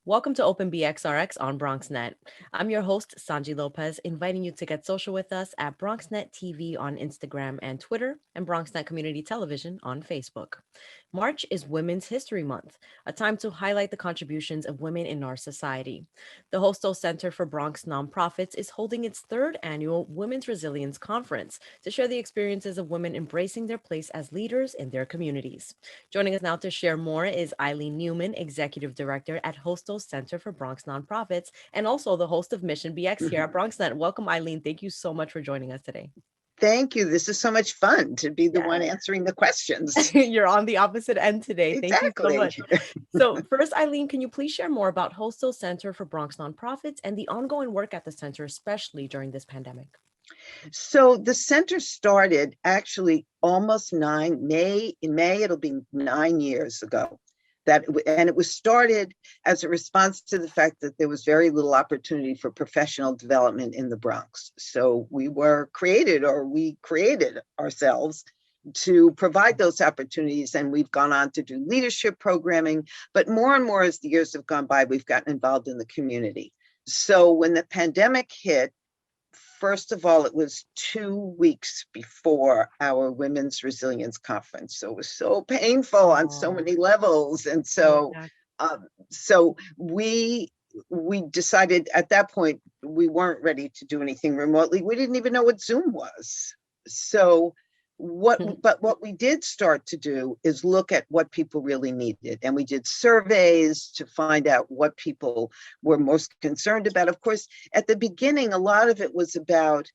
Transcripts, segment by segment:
Welcome to Open BXRx on BronxNet. I'm your host, Sonyi Lopez, inviting you to get social with us at BronxNet TV on Instagram and Twitter, and BronxNet Community Television on Facebook. March is Women's History Month, a time to highlight the contributions of women in our society. The Hostos Center for Bronx Nonprofits is holding its third annual Women's Resilience Conference to share the experiences of women embracing their place as leaders in their communities. Joining us now to share more is Eileen Newman, Executive Director at Hostos Center for Bronx Nonprofits, and also the host of Mission BX here at BronxNet. Welcome, Eileen. Thank you so much for joining us today. Thank you. This is so much fun to be the one answering the questions. You're on the opposite end today. Thank you so Exactly. much. So first, Eileen, can you please share more about Hostos Center for Bronx Nonprofits and the ongoing work at the center, especially during this pandemic? So the center started actually almost in May, it'll be 9 years ago. And it was started as a response to the fact that there was very little opportunity for professional development in the Bronx. So we created ourselves to provide those opportunities, and we've gone on to do leadership programming, but more and more as the years have gone by, we've gotten involved in the community. So when the pandemic hit, first of all, it was 2 weeks before our Women's Resilience Conference. So it was so painful on so many levels. And so, we decided at that point, we weren't ready to do anything remotely. We didn't even know what Zoom was. So what we did start to do is look at what people really needed. And we did surveys to find out what people were most concerned about. Of course, at the beginning, a lot of it was about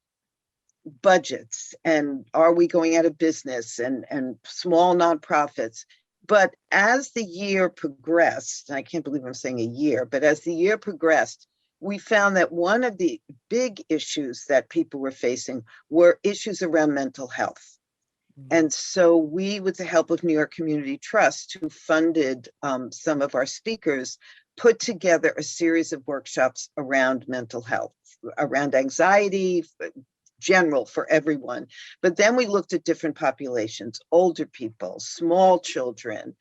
budgets and are we going out of business and small nonprofits. But as the year progressed, and I can't believe I'm saying a year, but as the year progressed, we found that one of the big issues that people were facing were issues around mental health. And so we, with the help of New York Community Trust, who funded some of our speakers, put together a series of workshops around mental health, around anxiety, general for everyone. But then we looked at different populations, older people, small children,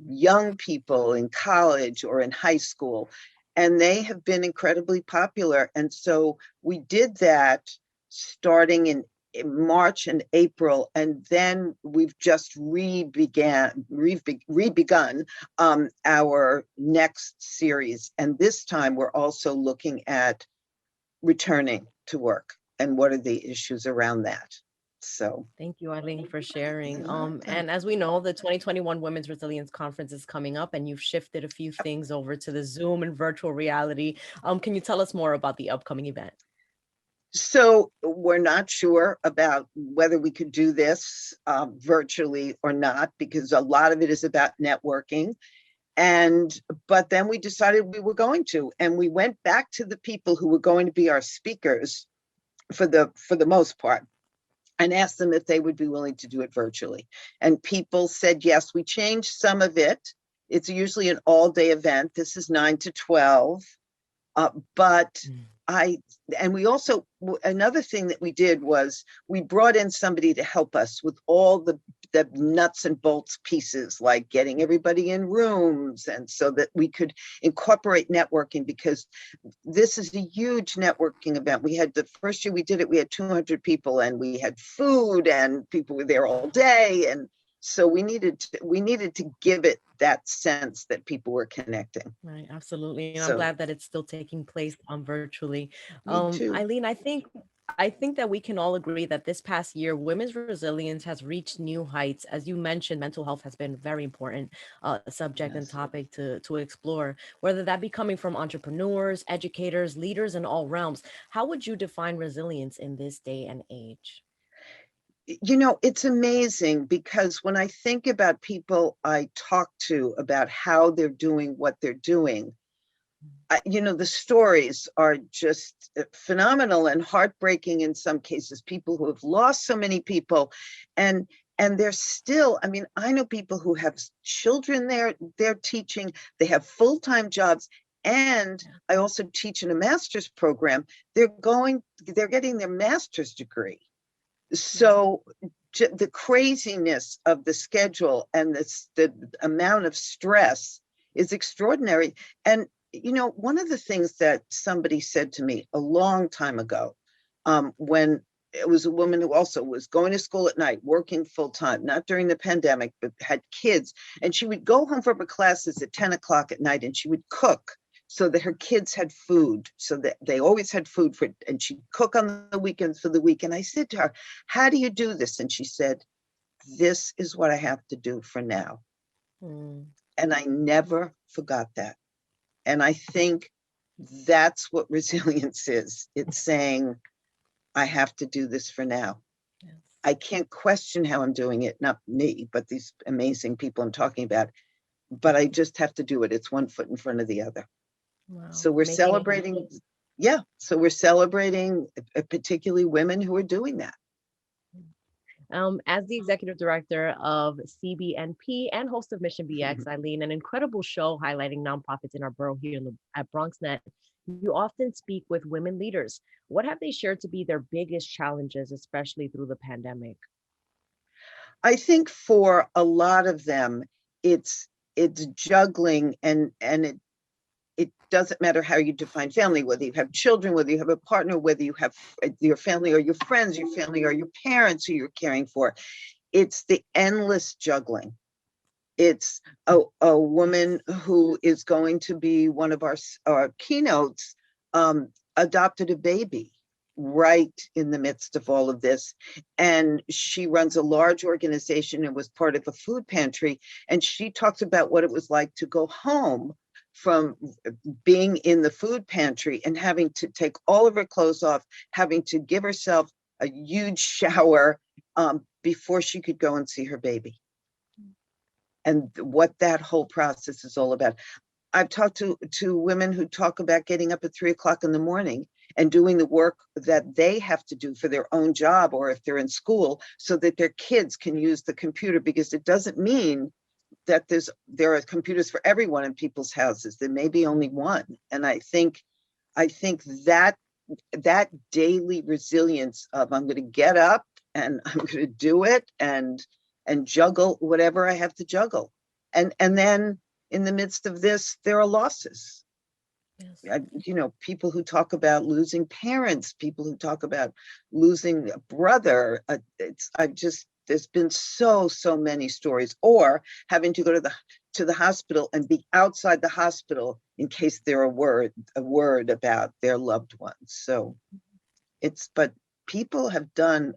young people in college or in high school, and they have been incredibly popular. And so we did that starting in March and April, and then we've just rebegun our next series. And this time we're also looking at returning to work and what are the issues around that. So thank you, Eileen, for sharing. And as we know, the 2021 Women's Resilience Conference is coming up, and you've shifted a few things over to the Zoom and virtual reality. Can you tell us more about the upcoming event? So we're not sure about whether we could do this virtually or not, because a lot of it is about networking. But then we decided we were going to, and we went back to the people who were going to be our speakers for the most part, and asked them if they would be willing to do it virtually. And people said yes. We changed some of it. It's usually an all-day event. This is 9 to 12. We also, another thing that we did was we brought in somebody to help us with all the nuts and bolts pieces, like getting everybody in rooms, and so that we could incorporate networking, because this is a huge networking event. We had, the first year we did it, we had 200 people, and we had food, and people were there all day. And so we needed to give it that sense that people were connecting. Right, absolutely. And I'm glad that it's still taking place virtually. Me too. Eileen, I think that we can all agree that this past year, women's resilience has reached new heights. As you mentioned, mental health has been a very important subject and topic to explore, whether that be coming from entrepreneurs, educators, leaders in all realms. How would you define resilience in this day and age? You know, it's amazing, because when I think about people I talk to about how they're doing what they're doing, the stories are just phenomenal and heartbreaking in some cases. People who have lost so many people, and they're still, I mean, I know people who have children they're teaching, they have full-time jobs. And I also teach in a master's program. They're getting their master's degree. So the craziness of the schedule and the amount of stress is extraordinary. And one of the things that somebody said to me a long time ago, when it was a woman who also was going to school at night, working full time, not during the pandemic, but had kids. And she would go home from her classes at 10 o'clock at night and she would cook so that her kids had food, so that they always had food for, and she'd cook on the weekends for the week. And I said to her, how do you do this? And she said, this is what I have to do for now. Mm. And I never forgot that. And I think that's what resilience is. It's saying, I have to do this for now. Yes. I can't question how I'm doing it, not me, but these amazing people I'm talking about. But I just have to do it. It's one foot in front of the other. Wow. So we're celebrating. Yeah. So we're celebrating particularly women who are doing that. As the executive director of CBNP and host of Mission BX, Eileen, an incredible show highlighting nonprofits in our borough here at BronxNet, you often speak with women leaders. What have they shared to be their biggest challenges, especially through the pandemic? I think for a lot of them, it's juggling, and it doesn't matter how you define family, whether you have children, whether you have a partner, whether you have your family or your friends, your family or your parents who you're caring for. It's the endless juggling. It's a woman who is going to be one of our keynotes, adopted a baby right in the midst of all of this. And she runs a large organization and was part of a food pantry. And she talks about what it was like to go home from being in the food pantry and having to take all of her clothes off, having to give herself a huge shower before she could go and see her baby. And what that whole process is all about. I've talked to women who talk about getting up at 3 o'clock in the morning and doing the work that they have to do for their own job, or if they're in school, so that their kids can use the computer, because it doesn't mean that there are computers for everyone in people's houses. There may be only one. And I think that daily resilience of, I'm going to get up and I'm going to do it and juggle whatever I have to juggle. And then in the midst of this, there are losses. Yes. People who talk about losing parents, people who talk about losing a brother. There's been so many stories, or having to go to the hospital and be outside the hospital in case they're a word about their loved ones. So but people have done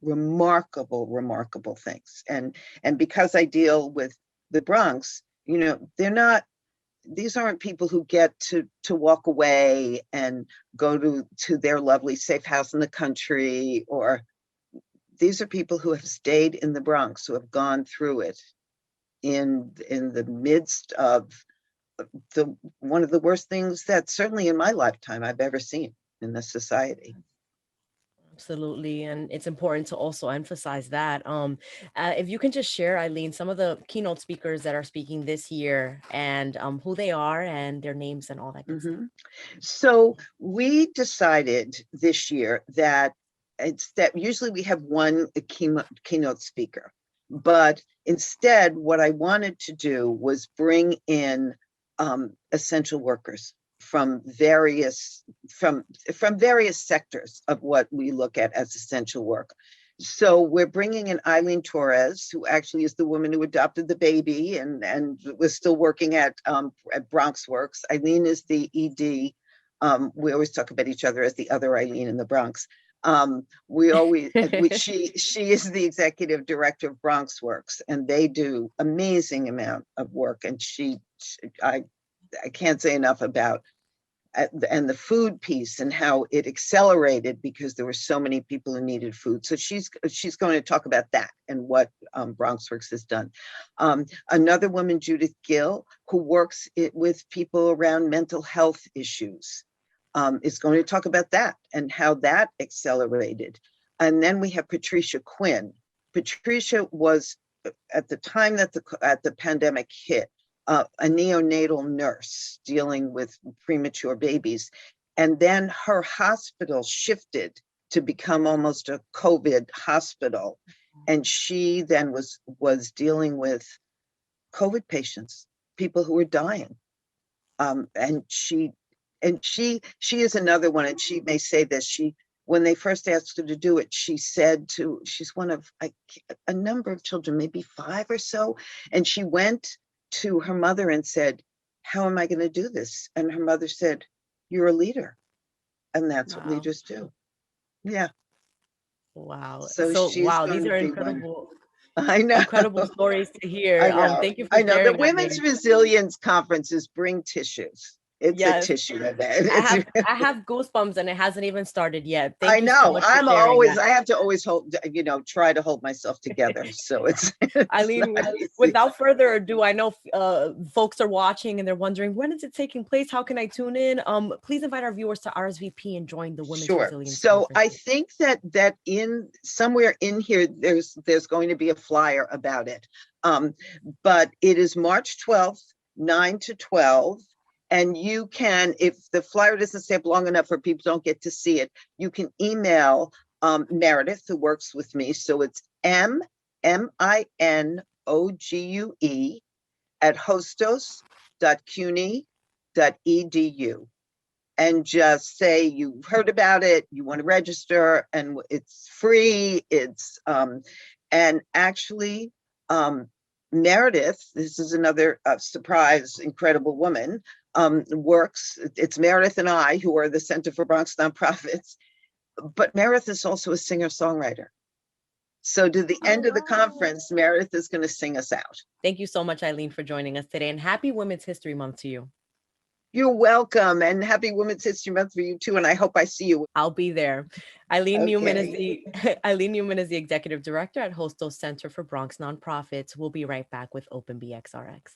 remarkable things. And because I deal with the Bronx, these aren't people who get to walk away and go to their lovely safe house in the country, or these are people who have stayed in the Bronx, who have gone through it in the midst of one of the worst things that certainly in my lifetime I've ever seen in this society. Absolutely. And it's important to also emphasize that. If you can just share, Eileen, some of the keynote speakers that are speaking this year, and who they are and their names and all that good stuff. So we decided this year that usually we have one keynote speaker, but instead what I wanted to do was bring in essential workers from various sectors of what we look at as essential work. So we're bringing in Eileen Torres, who actually is the woman who adopted the baby and was still working at Bronx Works. Eileen is the ED. We always talk about each other as the other Eileen in the Bronx. She is the executive director of Bronx Works, and they do amazing amount of work. And I can't say enough about and the food piece and how it accelerated because there were so many people who needed food. So she's going to talk about that and what Bronx Works has done. Another woman, Judith Gill, who works with people around mental health issues, is going to talk about that and how that accelerated. And then we have Patricia Quinn. Patricia was, at the time that the pandemic hit, a neonatal nurse dealing with premature babies. And then her hospital shifted to become almost a COVID hospital. And she then was dealing with COVID patients, people who were dying. And she is another one, and she may say this. When they first asked her to do it, she's one of a number of children, maybe 5 or so. And she went to her mother and said, how am I going to do this? And her mother said, you're a leader. And that's what Wow. leaders do. Yeah. Wow. So she's wow, going these to are be one. incredible, I know. incredible stories to hear. I know. Thank you for I know. The sharing, Women's Eileen. Resilience Conferences bring tissues. It's a Yes, tissue event. I have I have goosebumps and it hasn't even started yet. I Thank you so know. much for sharing that. I have to always try to hold myself together. So it's Eileen, not easy. without further ado, I know folks are watching and they're wondering, when is it taking place? How can I tune in? Please invite our viewers to RSVP and join the Women's Sure. Resilience So Conference. I think that in somewhere in here, there's going to be a flyer about it. But it is March 12th, 9 to 12. And you can, if the flyer doesn't stay up long enough or people don't get to see it, you can email Meredith, who works with me. So it's MMINOGUE at hostos.cuny.edu. And just say you've heard about it, you want to register, and it's free. And actually, Meredith, this is another surprise, incredible woman, works. It's Meredith and I who are the Center for Bronx Nonprofits, but Meredith is also a singer-songwriter. So to the end of the conference, Meredith is going to sing us out. Thank you so much, Eileen, for joining us today, and happy Women's History Month to you. You're welcome, and happy Women's History Month for you too. And I hope I see you. I'll be there. Eileen Newman is Okay. Eileen Newman is the executive director at Hostos Center for Bronx Nonprofits. We'll be right back with Open BXRx.